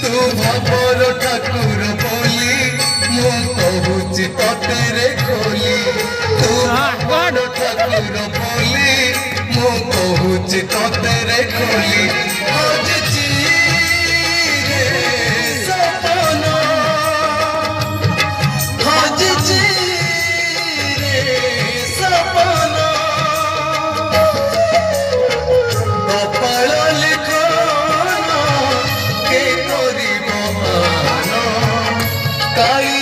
तू भवर ठाकुर बोली मु कहूची तते रे खोली तू भवर ठाकुर बोली मु कहूची तते रे खोली हजची रे सपना हजची रे सपना कपाल लिखना के करी महान काली